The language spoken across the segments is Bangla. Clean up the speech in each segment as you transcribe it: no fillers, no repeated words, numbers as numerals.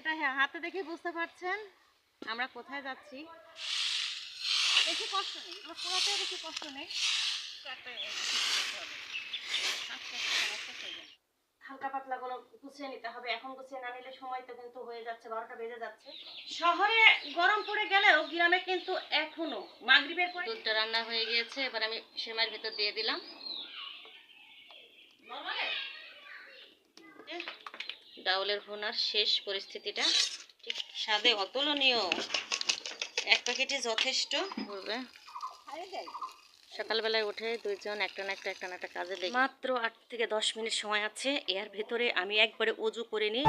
এটা হাতে দেখে বুঝতে পারছেন আমরা কোথায় যাচ্ছি। বেশি কষ্ট নেই, এগুলো পোড়াতে বেশি কষ্ট নেই। হালকা পাতলা গুলো গুছিয়ে নিতে হবে, এখন গুছিয়ে না নিলে সময় তো কিন্তু হয়ে যাচ্ছে 12টা বেজে যাচ্ছে। শহরে গরম পড়ে গেলেও গ্রামে কিন্তু এখনো মাগরিবের পরে দুধটা রান্না হয়ে গিয়েছে। এবার আমি সেমাইয়ের ভিতর দিয়ে দিলাম। ডাউলের ভুনার শেষ পরিস্থিতিটা ঠিক স্বাদে অতুলনীয়, এক প্যাকেটে যথেষ্ট করবে। সকালবেলায় উঠে দুইজন একটা না একটা কাজে লেগে মাত্র 8 থেকে 10 মিনিট সময় আছে। এর ভেতরে আমি একবারে অজু করে নিই।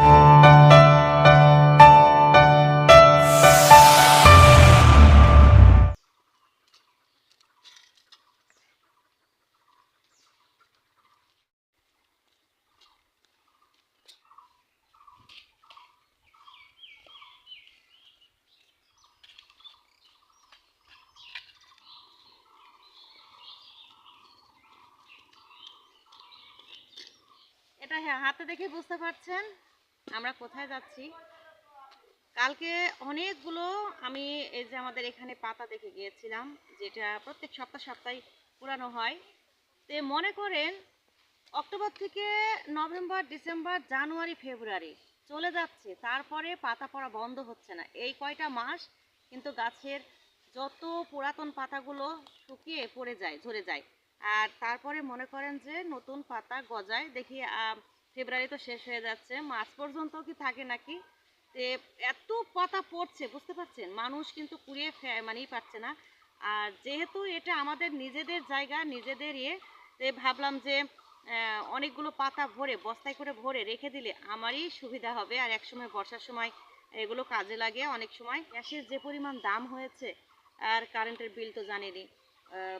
এটা হাতে দেখে বুঝতে পারছেন আমরা কোথায় যাচ্ছি। কালকে অনেকগুলো আমি এই যে আমাদের এখানে পাতা দেখে গিয়েছিলাম, যেটা প্রত্যেক সপ্তাহে পুরানো হয়। তো মনে করেন অক্টোবর থেকে নভেম্বর, ডিসেম্বর, জানুয়ারি, ফেব্রুয়ারি চলে যাচ্ছে, তারপরে পাতা পড়া বন্ধ হচ্ছে না। এই কয়টা মাস কিন্তু গাছের যত পুরাতন পাতাগুলো শুকিয়ে পড়ে যায়, ঝরে যায়। আর তারপরে মনে করেন যে নতুন পাতা গজায়। দেখি ফেব্রুয়ারি তো শেষ হয়ে যাচ্ছে, মার্চ পর্যন্ত কি থাকে নাকি। এত পাতা পড়ছে, বুঝতে পারছেন, মানুষ কিন্তু কুড়িয়ে মানেই পারছে না। আর যেহেতু এটা আমাদের নিজেদের জায়গা, নিজেদের ভাবলাম যে অনেকগুলো পাতা ভরে বস্তায় করে ভরে রেখে দিলে আমারই সুবিধা হবে। আর একসময় বর্ষার সময় এগুলো কাজে লাগে। অনেক সময় গ্যাসের যে পরিমাণ দাম হয়েছে, আর কারেন্টের বিল তো জানেনই,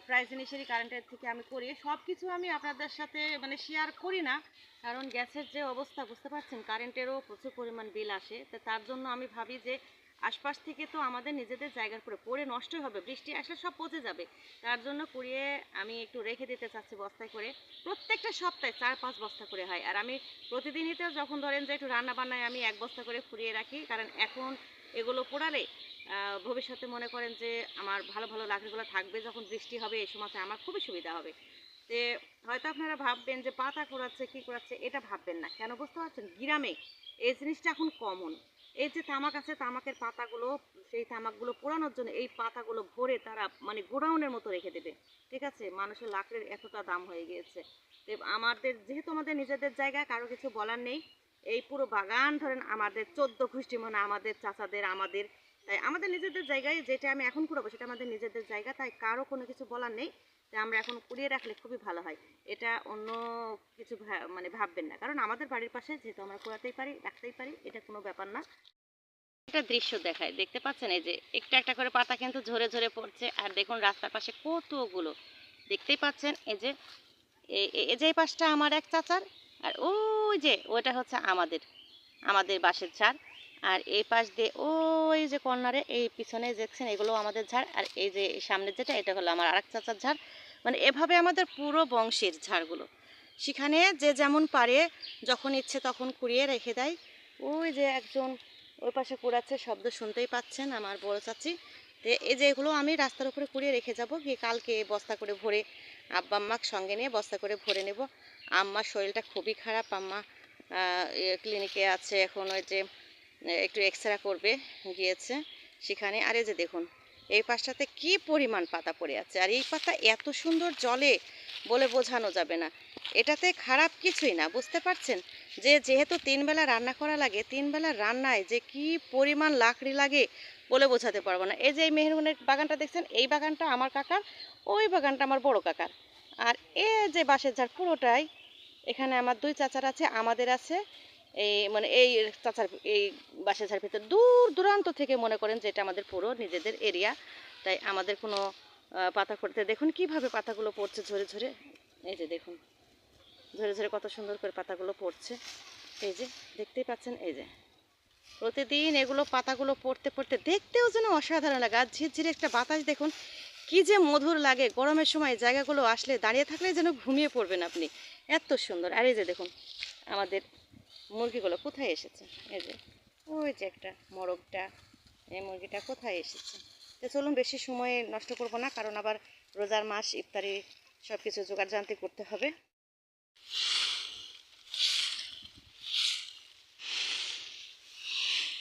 প্রায় জিনিসেরই কারেন্টের থেকে আমি করি। সব কিছু আমি আপনাদের সাথে মানে শেয়ার করি না, কারণ গ্যাসের যে অবস্থা বুঝতে পারছেন, কারেন্টেরও প্রচুর পরিমাণ বিল আসে। তো তার জন্য আমি ভাবি যে আশপাশ থেকে তো আমাদের নিজেদের জায়গার পরে পড়ে নষ্টই হবে, বৃষ্টি আসলে সব পচে যাবে। তার জন্য কুড়িয়ে আমি একটু রেখে দিতে চাচ্ছি বস্তায় করে। প্রত্যেকটা সপ্তাহে 4-5 বস্তা করে হয়। আর আমি প্রতিদিনই তো যখন ধরেন যে একটু রান্না বান্নায় আমি 1 বস্তা করে কুড়িয়ে রাখি, কারণ এখন এগুলো পোড়ালে ভবিষ্যতে মনে করেন যে আমার ভালো ভালো লাকড়িগুলো থাকবে, যখন বৃষ্টি হবে এই সময়তে আমার খুবই সুবিধা হবে। যে হয়তো আপনারা ভাববেন যে পাতা কুড়াচ্ছে কি কুড়াচ্ছে, এটা ভাববেন না। কেন বুঝতে পারছেন, গ্রামে এই জিনিসটা এখন কমন। এই যে তামাক আছে, তামাকের পাতাগুলো, সেই তামাকগুলো পোড়ানোর জন্য এই পাতাগুলো ভরে তারা মানে গোডাউনের মতো রেখে দেবে। ঠিক আছে, মানুষের লাকড়ির এতটা দাম হয়ে গিয়েছে। আমাদের যেহেতু আমাদের নিজেদের জায়গা, কারো কিছু বলার নেই। এই পুরো বাগান ধরেন আমাদের 14 গোষ্ঠী, মানে আমাদের চাচাদের, আমাদের, তাই আমাদের নিজেদের জায়গায় যেটা আমি এখন কুড়াবো সেটা আমাদের নিজেদের জায়গা, তাই কারো কোনো কিছু বলার নেই। তাই আমরা এখন কুড়িয়ে রাখলে খুবই ভালো হয়। এটা অন্য কিছু মানে ভাববেন না, কারণ আমাদের বাড়ির পাশে যেহেতু আমরা কুড়াতেই পারি, রাখতেই পারি, এটা কোনো ব্যাপার না। একটা দৃশ্য দেখায়, দেখতে পাচ্ছেন এই যে একটা একটা করে পাতা কিন্তু ঝরে ঝরে পড়ছে। আর দেখুন রাস্তার পাশে কতগুলো, দেখতেই পাচ্ছেন এই যে এই যে পাশটা আমার এক চাচার, আর ওই যে ওইটা হচ্ছে আমাদের আমাদের বাঁশের ঝাড়। আর এই পাশ দিয়ে ওই যে কর্নারে এই পিছনে দেখছেন এগুলো আমাদের ঝাড়। আর এই যে সামনে যেটা, এটা হলো আমার আরেক চাচার ঝাড়। মানে এভাবে আমাদের পুরো বংশের ঝাড়গুলো, সেখানে যে যেমন পারে যখন ইচ্ছে তখন কুড়িয়ে রেখে দেয়। ওই যে একজন ওই পাশে কুড়াচ্ছে, শব্দ শুনতেই পাচ্ছেন, আমার বড় চাচি। তো এই যে এগুলো আমি রাস্তার উপরে কুড়িয়ে রেখে যাব, গিয়ে কালকে বস্তা করে ভরে আব্বা আম্মাকে সঙ্গে নিয়ে বস্তা করে ভরে নেব। আম্মার শরীরটা খুবই খারাপ, আম্মা ক্লিনিকে আছে এখন, ওই যে একটু এক্সরে করবে গিয়েছে সেখানে। আর এই যে দেখুন এই পাশটাতে কি পরিমাণ পাতা পড়ে আছে, আর এই পাতা এত সুন্দর জলে বলে বোঝানো যাবে না। এটাতে খারাপ কিছুই না, বুঝতে পারছেন, যে যেহেতু 3 বেলা রান্না করা লাগে, 3 বেলা রান্নায় যে কি পরিমাণ লাকড়ি লাগে বলে বোঝাতে পারবো না। এই যে এই মেহরুনের বাগানটা দেখছেন, এই বাগানটা আমার কাকার, ওই বাগানটা আমার বড় কাকার। আর এই যে বাঁশের ঝাড় পুরোটাই এখানে আমার 2 চাচার আছে, আমাদের আছে। এই মানে এই চাচার এই বাঁশের ঝাড়ের ভিতর দূর দূরান্ত থেকে মনে করেন যে এটা আমাদের পুরো নিজেদের এরিয়া। তাই আমাদের কোনো পাতা পড়তে, দেখুন কিভাবে পাতাগুলো পড়ছে ঝরে ঝরে। এই যে দেখুন ঝরে ঝরে কত সুন্দর করে পাতাগুলো পড়ছে, এই যে দেখতেই পাচ্ছেন। এই যে প্রতিদিন এগুলো পাতাগুলো পড়তে পড়তে দেখতেও যেন অসাধারণ লাগে। আর ঝিরঝিরে একটা বাতাস দেখুন কি যে মধুর লাগে। গরমের সময় জায়গাগুলো আসলে দাঁড়িয়ে থাকলে যেন ঘুমিয়ে পড়বেন আপনি, এত সুন্দর। আর এই যে দেখুন আমাদের মুরগিগুলো কোথায় এসেছে, এই যে ওই যে একটা মোরগটা, এই মুরগিটা কোথায় এসেছে। তো চলুন বেশি সময় নষ্ট করব না, কারণ আবার রোজার মাস, ইফতারি সব কিছু জোগাড় জানতি করতে হবে।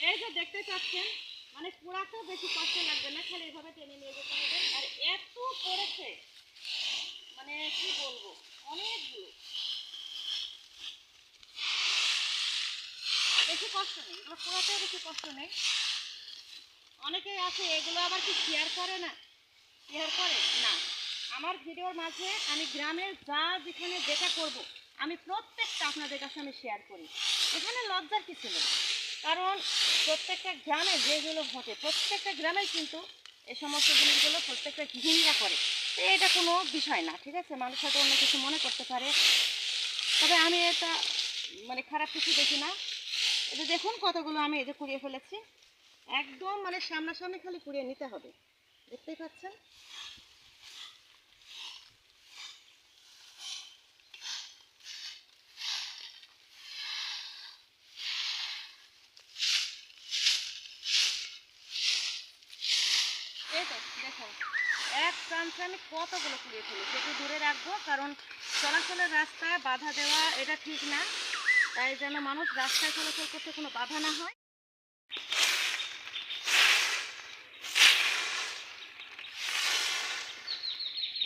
এই যে দেখতে পাচ্ছেন, মানে পোড়াতেও বেশি কষ্ট লাগবে না, খালি এভাবে টেনে নিয়ে যেতে হবে। আর এত পড়েছে, মানে কি বলবো, অনেকগুলো, বেশি কষ্ট নেই, এগুলো পোড়াতেও বেশি কষ্ট নেই। অনেকেই আছে এগুলো আবার কি শেয়ার করে না, শেয়ার করে না। আমার ভিডিওর মাঝে আমি গ্রামের যা যেখানে যেটা করব, আমি প্রত্যেকটা আপনাদের কাছে আমি শেয়ার করি। এখানে লজ্জার কিছু নেই, কারণ প্রত্যেকটা গ্রামে যেগুলো ঘটে, প্রত্যেকটা গ্রামে কিন্তু এই সমস্ত জিনিসগুলো প্রত্যেকটা গৃহিণীরা করে। তো এটা কোনো বিষয় না, ঠিক আছে, মানুষ হয়তো অন্য কিছু মনে করতে পারে, তবে আমি এটা মানে খারাপ কিছু দেখি না। এই যে দেখুন কতগুলো আমি এই যে কুড়িয়ে ফেলেছি, একদম মানে সামনাসামনি খালি কুড়িয়ে নিতে হবে, দেখতেই পাচ্ছেন। এই তো দেখুন, এক প্রান্তে আমি কতগুলো কুড়িয়ে ফেলেছি, একটু দূরে রাখবো, কারণ চলাচলের রাস্তায় বাধা দেওয়া এটা ঠিক না, তাই যেন মানুষ রাস্তায় চলাচল করতে কোনো বাধা না হয়।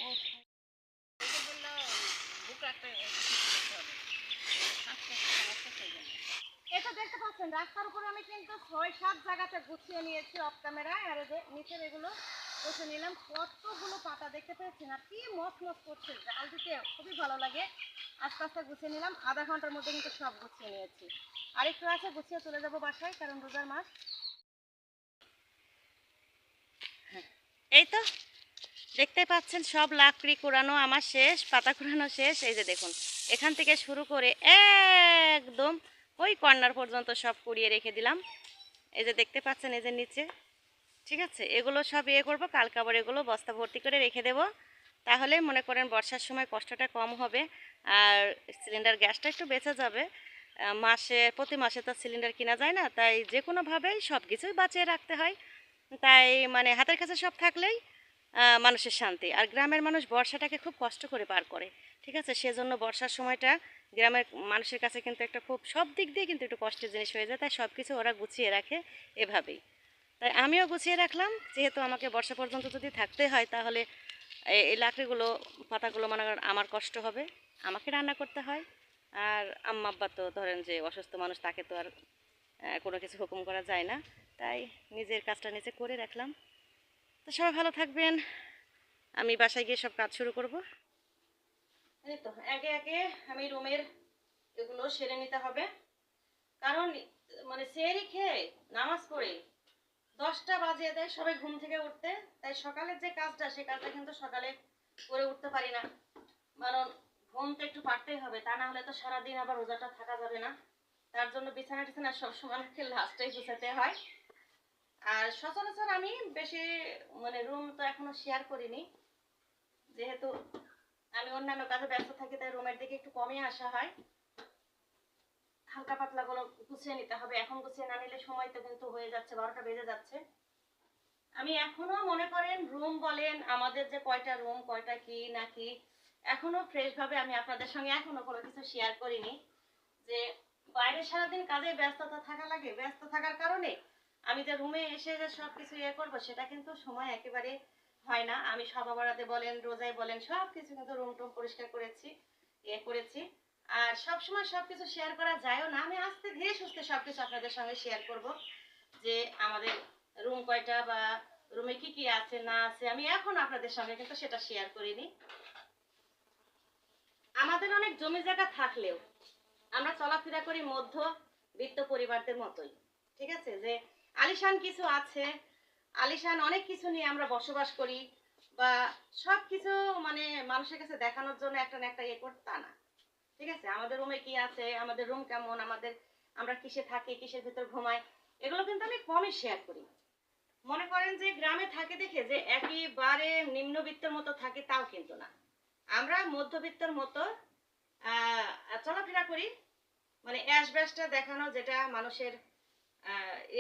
ও, এই যে বললো, বুকে একটা কিছু করতে হবে, স্বাস্থ্য একটা সমস্যা সেই জন্য। এটা দেখতে পাচ্ছেন, রাস্তার উপরে আমি কিন্তু ৬-৭ জায়গাতে গুছিয়ে নিয়েছি অফ ক্যামেরায়, আর এই যে নিচের এগুলো গুছিয়ে নিলাম। কতগুলো পাতা দেখতে পেয়েছেন, আর কি মচ করছে, জাল দিতে খুবই ভালো লাগে। আস্তে আস্তে গুছিয়ে নিলাম, আধা ঘন্টার মধ্যে কিন্তু সব গুছিয়ে নিয়েছি। আর একটু আছে, গুছিয়ে চলে যাবো বাসায়, কারণ রোজার মাস। হ্যাঁ, এই তো দেখতে পাচ্ছেন সব লাকড়ি কুড়ানো আমার শেষ, পাতা কুড়ানো শেষ। এই যে দেখুন, এখান থেকে শুরু করে একদম ওই কর্নার পর্যন্ত সব কুড়িয়ে রেখে দিলাম। এই যে দেখতে পাচ্ছেন, এই যে নিচে, ঠিক আছে, এগুলো সব ইয়ে করবো, কালকে আবার এগুলো বস্তা ভর্তি করে রেখে দেবো। তাহলে মনে করেন বর্ষার সময় কষ্টটা কম হবে, আর সিলিন্ডার গ্যাসটা একটু বেঁচে যাবে। প্রতি মাসে তো সিলিন্ডার কিনা যায় না, তাই যে কোনোভাবেই সব কিছুই বাঁচিয়ে রাখতে হয়। তাই মানে হাতের কাছে সব থাকলেই মানুষের শান্তি। আর গ্রামের মানুষ বর্ষাটাকে খুব কষ্ট করে পার করে, ঠিক আছে, সেজন্য বর্ষার সময়টা গ্রামের মানুষের কাছে কিন্তু একটা খুব সব দিক দিয়ে কিন্তু একটু কষ্টের জিনিস হয়ে যায়, তাই সব কিছু ওরা গুছিয়ে রাখে এভাবেই। তাই আমিও গুছিয়ে রাখলাম, যেহেতু আমাকে বর্ষা পর্যন্ত যদি থাকতে হয়, তাহলে এই লাকড়িগুলো, পাতাগুলো মনে করেন আমার কষ্ট হবে, আমাকে রান্না করতে হয়। আর আম্মা আব্বা তো ধরেন যে অসুস্থ মানুষ, তাকে তো আর কোনো কিছু হুকুম করা যায় না, তাই নিজের কাজটা নিজে করে রাখলাম। তো সবাই ভালো থাকবেন, আমি বাসায় গিয়ে সব কাজ শুরু করব। এই তো একে একে আমি রুমের এগুলো সেরে নিতে হবে, কারণ মানে সেহরি খেয়ে নামাজ পড়ে 10টা বাজিয়ে দেয় সবাই ঘুম থেকে উঠতে, তাই সকালের যে কাজটা, সেই কাজটা কিন্তু সকালে করে উঠতে পারি না, কারণ ঘুম তো একটু পারতেই হবে, তা না হলে তো সারাদিন আবার রোজাটা থাকা যাবে না। তার জন্য বিছানা টিছানা সবসময় আমাকে লাস্টেই গুছাতে হয়। আর সচরাচর আমি বেশি মানে রুম তো এখনো শেয়ার করিনি, যেহেতু আমি অন্যান্য কাজে ব্যস্ত থাকি, তাই রুমের দিকে একটু কমই আসা হয়। হালকা পাতলা গুলো গুছিয়ে নিতে হবে, এখন গুছিয়ে না নিলে সময় তো কিন্তু হয়ে যাচ্ছে, 12টা বেজে যাচ্ছে। আমি এখনো মনে করেন রুম বলেন, আমাদের যে কয়টা রুম, কয়টা কি না কি, এখনো ফ্রেশ ভাবে আমি আপনাদের সঙ্গে এখনো কোনো কিছু শেয়ার করিনি। যে বাইরে সারাদিন কাজে ব্যস্ততা থাকা লাগে, ব্যস্ত থাকার কারণে আমি যে রুমে এসে যে সব কিছু ইয়ে করবো, সেটা কিন্তু সময় একেবারে হয় না। আমি সবা বরাতে বলেন, রোজায় বলেন, সব কিছু কিন্তু রুম টুম পরিষ্কার করেছি, ইয়ে করেছি। আর সবসময় সব কিছু শেয়ার করা যায়ও না, আমি আস্তে ধীরে সুস্থে সব কিছু আপনাদের সঙ্গে শেয়ার করব। যে আমাদের রুম কয়টা বা রুমে কি কি আছে না আছে, আমি এখন আপনাদের সঙ্গে কিন্তু সেটা শেয়ার করিনি। আমাদের অনেক জমি জায়গা থাকলেও আমরা চলাফেরা করি মধ্যবিত্ত পরিবারদের মতোই, ঠিক আছে, যে আলিশান কিছু আছে, আলিশান অনেক কিছু নিয়ে আমরা বসবাস করি, বা সব কিছু মানে মানুষের কাছে দেখানোর জন্য একটা না একটা ইয়ে করতে, তা না, ঠিক আছে। আমাদের রুমে কি আছে, আমাদের রুম কেমন, আমরা কিসে থাকি, কিসের ভিতর ঘুমাই, এগুলো কিন্তু আমি কমই শেয়ার করি। মনে করেন যে গ্রামে থাকে দেখে যে একেবারে নিম্নবিত্তের মতো থাকে, তাও কিন্তু না, আমরা মধ্যবিত্তের মতো চলাফেরা করি, মানে অ্যাশ ব্যাশটা দেখানো, যেটা মানুষের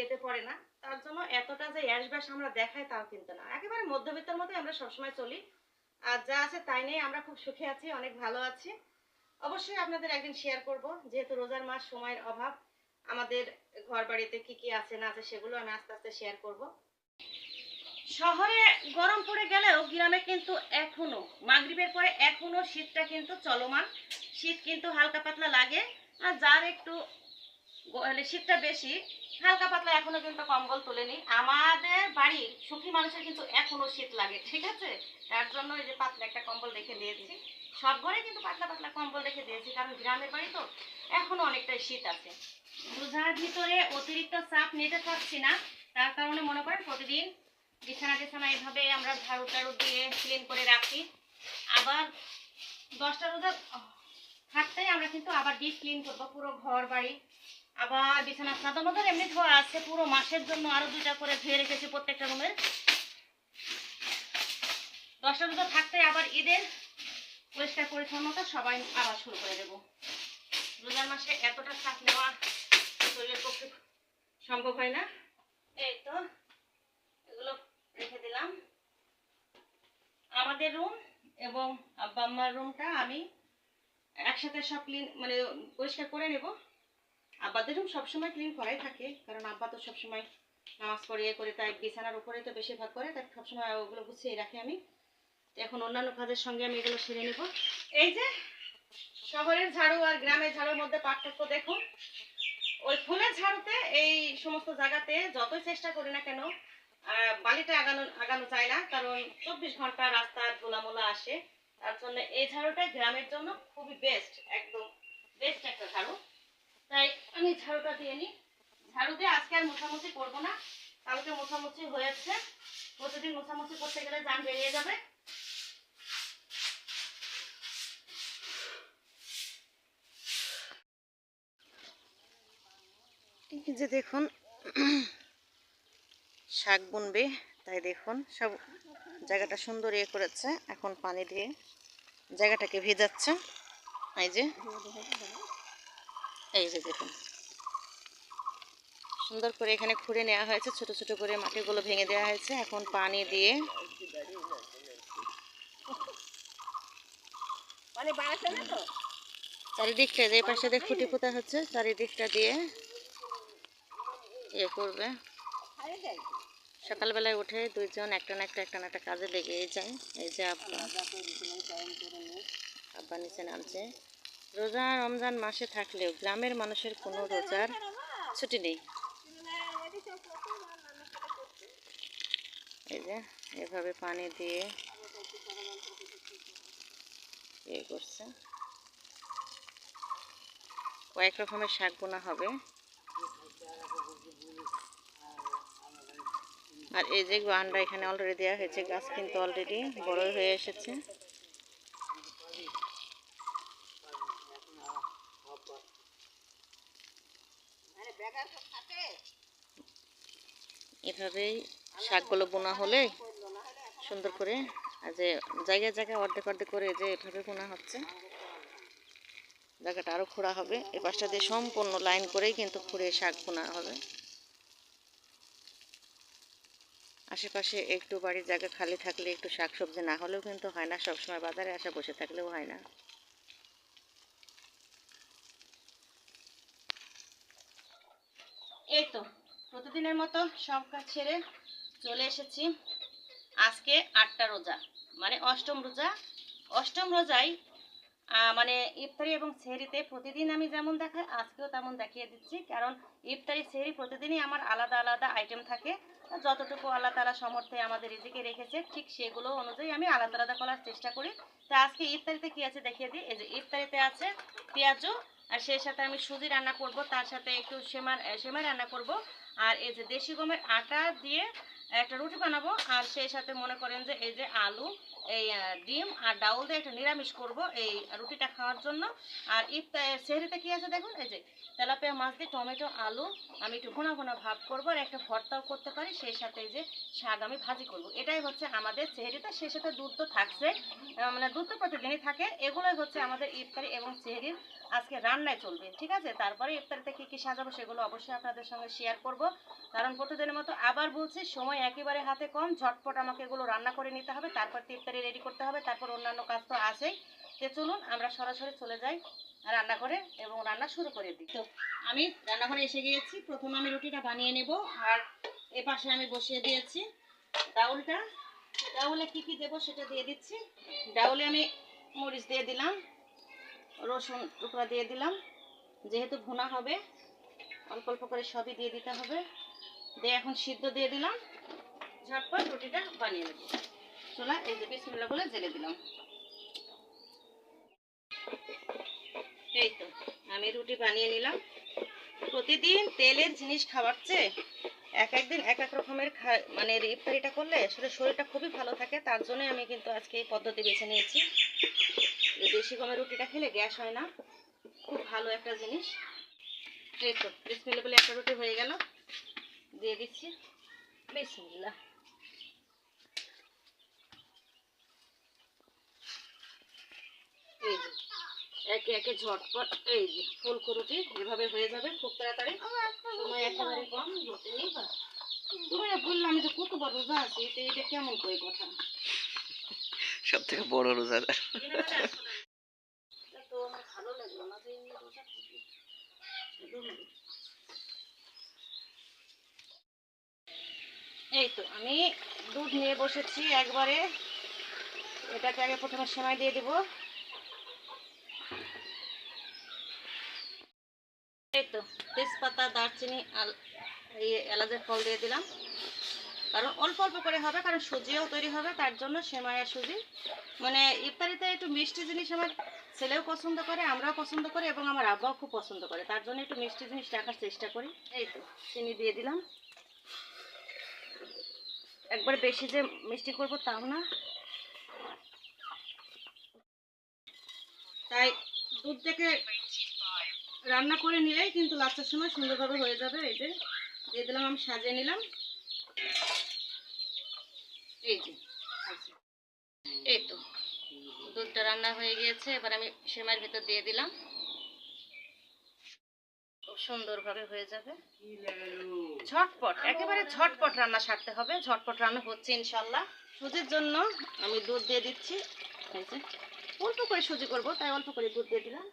এতে পড়ে না, তার জন্য এতটা যে অ্যাশ ব্যাশ আমরা দেখাই তাও কিন্তু না, একেবারে মধ্যবিত্তের মধ্যে আমরা সবসময় চলি। আর যা আছে তাই নিয়ে আমরা খুব সুখে আছি, অনেক ভালো আছি। অবশ্যই আপনাদের একদিন শেয়ার করব, যেহেতু রোজার মাস, সময়ের অভাব, আমাদের ঘর বাড়িতে কি কি আছে না আছে সেগুলো আমি আস্তে আস্তে শেয়ার করব। শহরে গরম পড়ে গেলেও গ্রামে কিন্তু এখনো মাগরিবের পরে এখনো শীতটা কিন্তু চলমান, শীত কিন্তু হালকা পাতলা লাগে। আর যার একটু শীতটা বেশি, হালকা পাতলা এখনো কিন্তু কম্বল তোলেনি। আমাদের বাড়ির সুখী মানুষের কিন্তু এখনো শীত লাগে, ঠিক আছে? তার জন্য এই যে পাতলা একটা কম্বল রেখে দিয়েছি। সব ঘরে কিন্তু পাতলা পাতলা কম্বল রেখে দিয়েছি, কারণ গ্রামের বাড়ি তো এখনো অনেকটাই শীত আছে। রোজার ভিতরে অতিরিক্ত চাপ নিতে পারছি না, তার কারণে মনে করেন প্রতিদিন বিছানা টিছানা এভাবে আমরা ঝাড়ু টাড়ু দিয়ে ক্লিন করে রাখি। আবার 10টা রোজা থাকতেই আমরা কিন্তু আবার ডিপ ক্লিন করবো পুরো ঘর বাড়ি। আবার বিছানা চাদর মধ্যে এমনি ধোয়া আছে, পুরো মাসের জন্য আরো 2টা করে ধুয়ে রেখেছি প্রত্যেকটা রুমের। 10টা রোজা থাকতেই আবার ঈদের পরিষ্কার পরিচ্ছন্নতা সবাই আবার শুরু করে দেবো। রোজার মাসে এতটা চাপ নেওয়া শরীরের পক্ষে সম্ভব হয় না। এই তো এগুলো রেখে দিলাম। আমাদের রুম এবং আব্বা আম্মার রুমটা আমি একসাথে সব ক্লিন মানে পরিষ্কার করে নেব। আব্বাদের রুম সবসময় ক্লিন করাই থাকে, কারণ আব্বা তো সবসময় নামাজ পড়িয়ে করে, তাই বিছানার উপরে তো বেশিরভাগ করে, তাই সবসময় ওগুলো গুছিয়ে রাখি আমি। এখন অন্যান্য কাজের সঙ্গে আমি এগুলো সেরে নেব। এই যে শহরের ঝাড়ু আর গ্রামের ঝাড়ুর মধ্যে পার্থক্য দেখুন। ওই ফুলের ঝাড়ুতে এই সমস্ত জায়গাতে যতই চেষ্টা করি না কেন বালিটা আগানো যায় না, কারণ 24 ঘন্টা রাস্তার ধুলামোলা আসে। তার জন্য এই ঝাড়ুটা গ্রামের জন্য খুবই বেস্ট, একদম বেস্ট একটা ঝাড়ু। তাই আমি ঝাড়ুটা দিয়ে নিই। ঝাড়ু দিয়ে আজকে আর মোছামুছি করবো না, কালকে মোছামুছি হয়েছে। প্রতিদিন মোছামুছি করতে গেলে জান বেরিয়ে যাবে। এই যে দেখুন শাক বুনবে, তাই দেখুন সব জায়গাটা সুন্দর ইয়ে করেছে। এখন পানি দিয়ে জায়গাটাকে ভেজাচ্ছে। এই যে দেখুন সুন্দর করে এখানে খুঁড়ে নেওয়া হয়েছে, ছোট ছোট করে মাটিগুলো ভেঙে দেওয়া হয়েছে। এখন পানি দিয়ে চারিদিকটা, যে পাশে দিয়ে খুঁটি পোতা হচ্ছে চারিদিকটা দিয়ে ইয়ে করবে। সকালবেলায় উঠে দুইজন একটা না একটা কাজে লেগে যায়। এই যে আব্বা নিচে নামছে। রোজা রমজান মাসে থাকলেও গ্রামের মানুষের কোনো রোজার ছুটি নেই। এই যে এভাবে পানি দিয়ে ইয়ে করছে। কয়েক রকমের শাক বোনা হবে। আর এই যে বারান্দা এখানে অলরেডি দেওয়া হয়েছে, গাছ কিন্তু অলরেডি বড় হয়ে এসেছে। এভাবেই শাকগুলো বোনা হলে সুন্দর করে, আর যে জায়গায় জায়গায় অর্ধেক অর্ধেক করে যে এভাবে বোনা হচ্ছে, জায়গাটা আরও খোঁড়া হবে। এ পাশটা দিয়ে সম্পূর্ণ লাইন করেই কিন্তু খুঁড়ে শাক বোনা হবে। আশেপাশে একটু বাড়ির জায়গা খালি থাকলে একটু শাক সবজি না হলেও কিন্তু হয় না, সবসময় বাজারে আসা বসে থাকলেও হয় না। এই তো প্রতিদিনের মতো সব কাজ ছেড়ে চলে এসেছি। আজকে 8টা রোজা, মানে অষ্টম রোজা। অষ্টম রোজায় মানে ইফতারি এবং সেহরিতে প্রতিদিন আমি যেমন দেখাই আজকেও তেমন দেখিয়ে দিচ্ছি, কারণ ইফতারি সেহরি প্রতিদিনই আমার আলাদা আলাদা আইটেম থাকে। যতটুকু আল্লাহ তাআলা সামর্থ্যে আমাদের রিজিকে রেখেছে ঠিক সেগুলো অনুযায়ী আমি আলাদা আলাদা করার চেষ্টা করি। তো আজকে ইফতারিতে কি আছে দেখিয়ে দিই। এই যে ইফতারিতে আছে পেঁয়াজু, আর সেই সাথে আমি সুজি রান্না করব, তার সাথে একটু সেমাই রান্না করব। আর এই যে দেশি গমের আটা দিয়ে একটা রুটি বানাবো, আর সেই সাথে মনে করেন যে এই যে আলু, এই ডিম আর ডাউল দিয়ে একটা নিরামিষ করব এই রুটিটা খাওয়ার জন্য। আর সেহরিতে কি আছে দেখুন, এই যে তেলাপিয়া মাছ দিয়ে টমেটো আলু আমি একটু ঘন ঘন ভাব করবো, আর একটা ভর্তাও করতে পারি, সেই সাথে এই যে শাক আমি ভাজি করব। এটাই হচ্ছে আমাদের সেহরিতে। সেই সাথে দুধ তো থাকছে, মানে দুধ তো প্রতিদিনই থাকে। এগুলোই হচ্ছে আমাদের ইফতারি এবং সেহরির আজকে রান্নায় চলবে, ঠিক আছে। তারপরে ইফতারিতে কী কী সাজাবো সেগুলো অবশ্যই আপনাদের সঙ্গে শেয়ার করব। কারণ প্রতিদিনের মতো আবার বলছি, সময় একেবারে হাতে কম, ঝটপট আমাকে এগুলো রান্না করে নিতে হবে, তারপর ইফতারি রেডি করতে হবে, তারপর অন্যান্য কাজ তো আছেই। তো চলুন আমরা সরাসরি চলে যাই রান্না করে এবং রান্না শুরু করে দিই। তো আমি রান্নাঘরে এসে গিয়েছি। প্রথমে আমি রুটিটা বানিয়ে নেব, আর এ পাশে আমি বসিয়ে দিয়েছি ডাউলটা। ডাউলে কি কি দেবো সেটা দিয়ে দিচ্ছি। ডাউলে আমি মরিচ দিয়ে দিলাম, রসুন টুকরা দিয়ে দিলাম, যেহেতু ভুনা হবে অল্প অল্প করে সবই দিয়ে দিতে হবে। দিয়ে এখন সিদ্ধ দিয়ে দিলাম, ঝটপট রুটিটা বানিয়ে নেব। চুলা এই যে বিসমিল্লাহ বলে জেলে দিলাম। এই তো আমি রুটি বানিয়ে নিলাম। প্রতিদিন তেলের জিনিস খাওয়ার চেয়ে একদিন এক এক রকমের মানে ইফতারিটা করলে আসলে শরীরটা খুবই ভালো থাকে। তার জন্য আমি কিন্তু আজকে এই পদ্ধতি বেছে নিয়েছি। বেশি কমে রুটিটা খেলে গ্যাস হয় না, খুব ভালো একটা জিনিস। এই তো বিসমিল্লাহ বলে একটা রুটি হয়ে গেল, দিয়ে দিচ্ছি বিসমিল্লাহ। এই যে একে একে ঝটপট এই যে ফুলকো রুটি এভাবে হয়ে যাবে খুব তাড়াতাড়ি, সময় একেবারে কম। রুটি নেই বা তুমি বললাম যে কতবার রোজা আছে, এটা কেমন করে কথা? সব থেকে বড় রোজাদার। তো আমার ভালো লাগলো না যে এমনি রোজা থাকি। এই তো আমি দুধ নিয়ে বসেছি একবারে। এটাকে আগে প্রথমে সেমাই দিয়ে দিব। এই তো তেজপাতা দারচিনি এই এলাচের ফল দিয়ে দিলাম, কারণ অল্প অল্প করে হবে, কারণ সুজিও তৈরি হবে, তার জন্য সেমাই আর সুজি। মানে ইফতারিতে একটু মিষ্টি জিনিস আমার ছেলেও পছন্দ করে, আমরাও পছন্দ করি, এবং আমার আব্বাও খুব পছন্দ করে, তার জন্য একটু মিষ্টি জিনিস রাখার চেষ্টা করি। এই তো চিনি দিয়ে দিলাম, একবার বেশি যে মিষ্টি করবো তাও না, তাই দুধ থেকে রান্না করে নিলেই কিন্তু লাস্টের সময় সুন্দরভাবে হয়ে যাবে। এই যে দিয়ে দিলাম, আমি সাজিয়ে নিলাম। এই যে এই তো দুধটা রান্না হয়ে গিয়েছে, এবার আমি সেমাইয়ের ভেতর দিয়ে দিলাম, খুব সুন্দরভাবে হয়ে যাবে। ঝটপট একেবারে ঝটপট রান্না সারতে হবে, ঝটপট রান্না হচ্ছে ইনশাল্লাহ। সুজির জন্য আমি দুধ দিয়ে দিচ্ছি, এই যে অল্প করে সুজি করবো তাই অল্প করে দুধ দিয়ে দিলাম।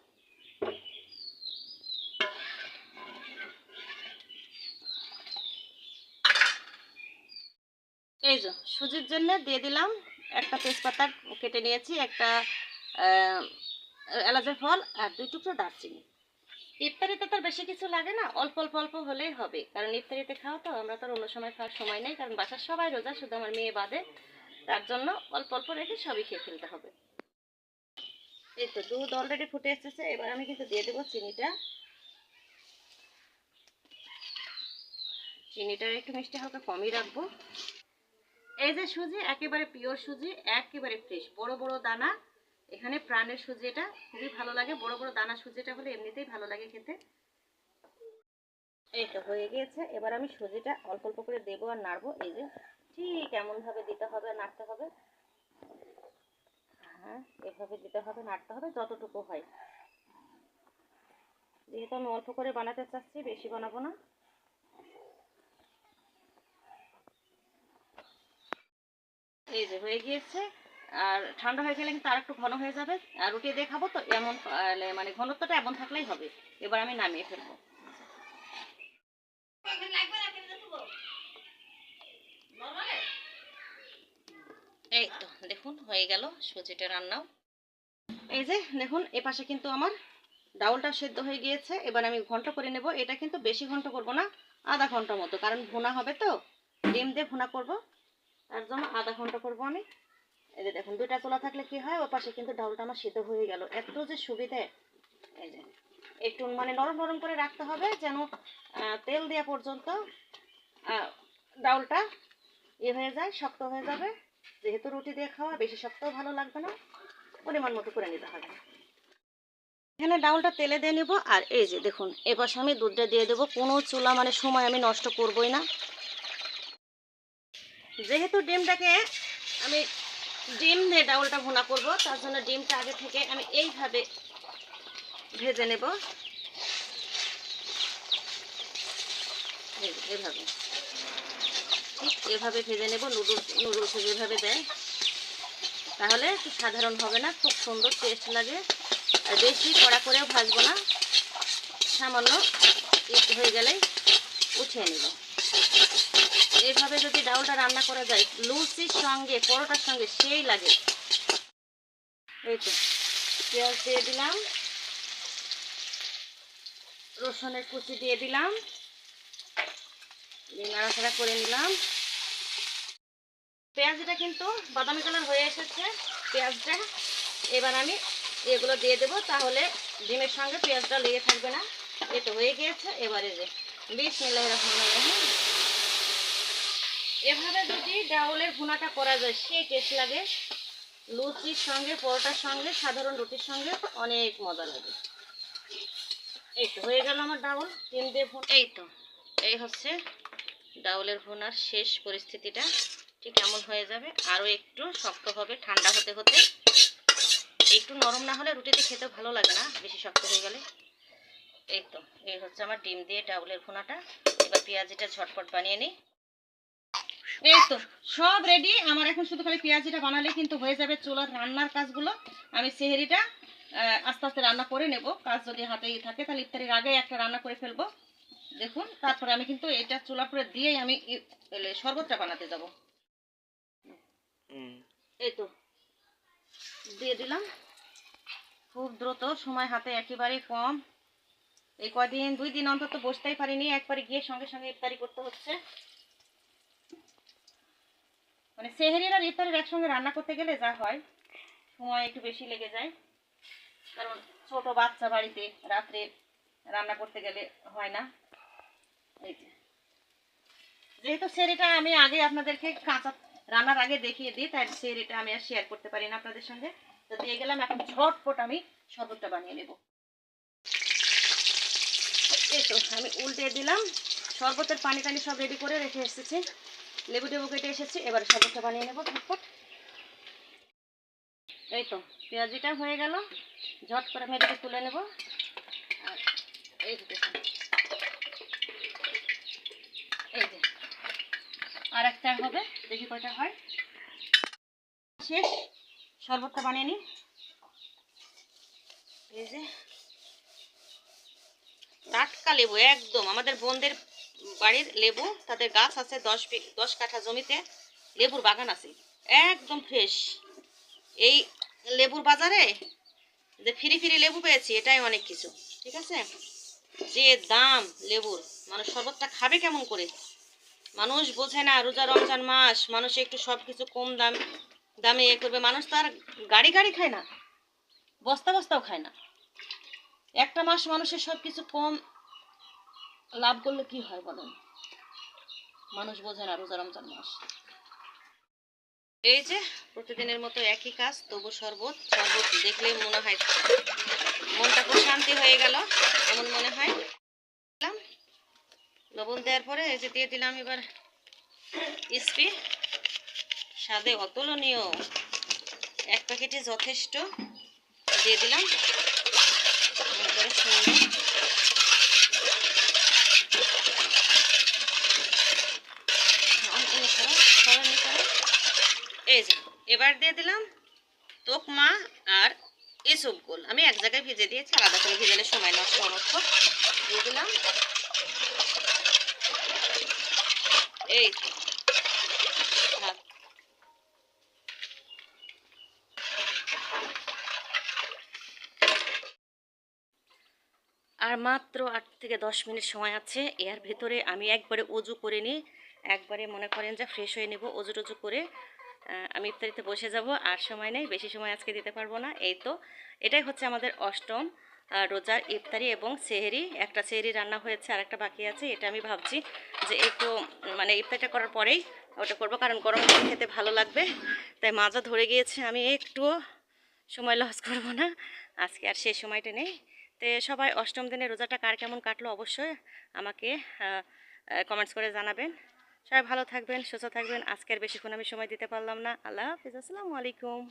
এই যে সুজির জন্য দিয়ে দিলাম একটা তেজপাতা কেটে নিয়েছি, একটা এলাচের ফল, আর 2 টুকরো দারচিনি। ইফতারিতে তো বেশি কিছু লাগে না, অল্প অল্প অল্প হলেই হবে, কারণ ইফতারিতে খাওয়া তো, আমরা তো অন্য সময় খাওয়ার সময় নেই, কারণ বাসার সবাই রোজা, শুধু আমার মেয়ে বাদে, তার জন্য অল্প অল্প রেখে সবই খেয়ে ফেলতে হবে। এই তো দুধ অলরেডি ফুটে এসেছে, এবার আমি কিন্তু দিয়ে দেবো চিনিটা। চিনিটা একটু মিষ্টি হালকা কমই রাখবো। এই যে সুজি একেবারে পিওর সুজি, একেবারে ফ্রেশ, বড় বড় দানা, এখানে প্রাণের সুজি, এটা খুবই ভালো লাগে। বড় বড় দানা সুজিটা হলে এমনিতেই ভালো লাগে খেতে। এই তো হয়ে গিয়েছে, এবার আমি সুজিটা অল্প অল্প করে দেবো আর নাড়বো। এই যে ঠিক এমনভাবে দিতে হবে, নাড়তে হবে। হ্যাঁ এভাবে দিতে হবে, নাড়তে হবে যতটুকু হয়, যেহেতু আমি অল্প করে বানাতে চাচ্ছি, বেশি বানাবো না। এই যে হয়ে গিয়েছে, আর ঠান্ডা হয়ে গেলে কিন্তু আর একটু ঘন হয়ে যাবে, আর রুটি দিয়ে খাবো তো এমন, মানে ঘনত্বটা এমন থাকলেই হবে। এবার আমি নামিয়ে ফেলবো। এই তো দেখুন হয়ে গেল সুজিটা রান্নাও। এই যে দেখুন এপাশে কিন্তু আমার ডাউলটা সেদ্ধ হয়ে গিয়েছে, এবার আমি ঘন্ট করে নেব। এটা কিন্তু বেশি ঘন্ট করব না, আধা ঘন্টা মতো, কারণ ভুনা হবে তো, ডিম দিয়ে ভুনা করব, তার জন্য আধা ঘন্টা করব আমি। এই যে দেখুন 2টা চুলা থাকলে কি হয়, ও পাশে কিন্তু ডাউলটা আমার সিদ্ধ হয়ে গেল, এত যে সুবিধে। এই যে একটু মানে নরম নরম করে রাখতে হবে, যেন তেল দেওয়া পর্যন্ত ডাউলটা হয়ে যায়, শক্ত হয়ে যাবে। যেহেতু রুটি দিয়ে খাওয়া, বেশি শক্তও ভালো লাগবে না, পরিমাণ মতো করে নিতে হবে। এখানে ডাউলটা তেলে দিয়ে নেব। আর এই যে দেখুন, এপাশে আমি দুধটা দিয়ে দেবো। কোনো চুলা মানে সময় আমি নষ্ট করবই না। যেহেতু ডিমটাকে আমি ডিম দিয়ে ডাউলটা ভুনা করব, তার জন্য ডিমটা আগে থেকে আমি এইভাবে ভেজে নেব। এভাবে, ঠিক এভাবে ভেজে নেব। নুডলসে যেভাবে দেয়, তাহলে একটু সাধারণ হবে না, খুব সুন্দর টেস্ট লাগে। আর বেশি কড়া করেও ভাজবো না, সামান্য একটু হয়ে গেলেই উঠিয়ে নেব। এইভাবে যদি ডাউলটা রান্না করা যায় লুচির সঙ্গে, পরোটার সঙ্গে সেই লাগে। এই তো পেঁয়াজ দিয়ে দিলাম, রসুনের কুচি দিয়ে দিলাম, নাড়াচাড়া করে নিলাম। পেঁয়াজটা কিন্তু বাদামি কালার হয়ে এসেছে পেঁয়াজটা। এবার আমি এগুলো দিয়ে দেবো, তাহলে ডিমের সঙ্গে পেঁয়াজটা লেগে থাকবে না। এটা হয়ে গিয়েছে। এবারে যে বিসমিল্লাহির রহমানির রহিম, এভাবে যদি ডাউলের ভুনাটা করা যায় সেই টেস্ট লাগে। লুচির সঙ্গে, পরোটার সঙ্গে, সাধারণ রুটির সঙ্গে অনেক মজা লাগে। এই তো হয়ে গেল আমার ডাউল ডিম দিয়ে ভুনা। এই হচ্ছে ডাউলের ভুনার শেষ পরিস্থিতিটা। ঠিক এমন হয়ে যাবে। আরও একটু শক্ত হবে ঠান্ডা হতে হতে। একটু নরম না হলে রুটিতে খেতে ভালো লাগে না, বেশি শক্ত হয়ে গেলে। এই হচ্ছে আমার ডিম দিয়ে ডাউলের ভুনাটা। এবার পেঁয়াজিটা ঝটপট বানিয়ে নিই। এই তো সব রেডি আমার। এখন শুধু খালি পেঁয়াজিটা বানালে কিন্তু হয়ে যাবে চুলার রান্নার কাজগুলো। আমি সেহেরিটা আস্তে আস্তে রান্না করে নেব। কাজ যদি হাতেই থাকে তাহলে ইফতারির আগে একটা রান্না করে ফেলবো। দেখুন, তারপরে আমি কিন্তু এটা চুলার পরে দিয়েই আমি শরবতটা বানাতে যাব। এই তো দিয়ে দিলাম। খুব দ্রুত, সময় হাতে একেবারেই কম। এই কদিন 2 দিন অন্তত বসতেই পারিনি, একবারে গিয়ে সঙ্গে সঙ্গে ইফতারি করতে হচ্ছে। মানে সেহরির আর ইফতারির একসঙ্গে রান্না করতে গেলে যা হয়, সময় একটু বেশি লেগে যায়। কারণ ছোট বাচ্চা বাড়িতে রাত্রে রান্না করতে গেলে হয় না। এই যে যেহেতু সেহরিটা আমি আগে আপনাদেরকে কাঁচা রান্নার আগে দেখিয়ে দিই, তাই সেহরিটা আমি আর শেয়ার করতে পারি না আপনাদের সঙ্গে। তো দিয়ে গেলাম। এখন ঝটপট আমি শরবতটা বানিয়ে নেব। এই তো আমি উল্টে দিলাম। শরবতের পানি টানি সব রেডি করে রেখে এসেছি, লেবু টেবু কেটে এসেছি। এবার শরবতটা বানিয়ে নেব ঝটপট। এই তো পেঁয়াজিটা হয়ে গেল, ঝট করে আমি এটাকে তুলে নেব। আর এই দেখুন, এই যে আর একটা হবে, দেখি কয়টা হয়। শেষ, শরবতটা বানিয়ে নিই। এই যে টাটকা লেবু, একদম আমাদের বোনদের বাড়ির লেবু। তাদের গাছ আছে 10 কাঠা জমিতে লেবুর বাগান আছে, একদম ফ্রেশ। এই লেবুর বাজারে যে ফিরি ফিরি লেবু পেয়েছি, এটাই অনেক কিছু। ঠিক আছে, যে দাম লেবুর, মানুষ শরবতটা খাবে কেমন করে? মানুষ বোঝে না, রোজা রমজান মাস, মানুষ একটু সব কিছু কম দামে করবে। মানুষ তো আর গাড়ি গাড়ি খায় না, বস্তা বস্তাও খায় না। একটা মাস মানুষের সব কিছু কম লাভ করলে কি হয় বলেন? মানুষ বোঝে না রোজা রমজান মাস। এই যে প্রতিদিনের মতো একই কাজ, তবু শরবত দেখলেই মনে হয় মনটা প্রশান্তি হয়ে গেল, এমন মনে হয়। লবণ দেওয়ার পরে এই যে দিয়ে দিলাম এবার ইস্পি, স্বাদে অতুলনীয়, 1 প্যাকেটে যথেষ্ট। দিয়ে দিলাম এই যে এবার দিয়ে দিলাম তোকমা আর ইসবগুল। আমি এক জায়গায় ভেজে দিয়েছি, আলাদা করে ভেজালে সময় নষ্ট অনর্থ। দিয়ে দিলাম এই আর মাত্র 8 থেকে 10 মিনিট সময় আছে। এর ভেতরে আমি একবারে অজু করে নিই, একবারে মনে করেন যে ফ্রেশ হয়ে নেব। অজু টজু করে আমি ইফতারিতে বসে যাব। আর সময় নেই, বেশি সময় আজকে দিতে পারবো না। এই তো এটাই হচ্ছে আমাদের অষ্টম রোজার ইফতারি এবং সেহরি, একটা সেহরি রান্না হয়েছে আর একটা বাকি আছে। এটা আমি ভাবছি যে একটু মানে ইফতারিটা করার পরেই ওটা করবো, কারণ গরম গরম খেতে ভালো লাগবে। তাই মাজা ধরে গিয়েছে, আমি একটুও সময় লস করবো না, আজকে আর সেই সময়টা নেই। তো সবাই অষ্টম দিনে রোজাটা কার কেমন কাটলো অবশ্যই আমাকে কমেন্টস করে জানাবেন। সবাই ভালো থাকবেন, সুস্থ থাকবেন। আজকে আর বেশিক্ষণ আমি সময় দিতে পারলাম না। আল্লাহ হাফিজ, আসসালামু আলাইকুম।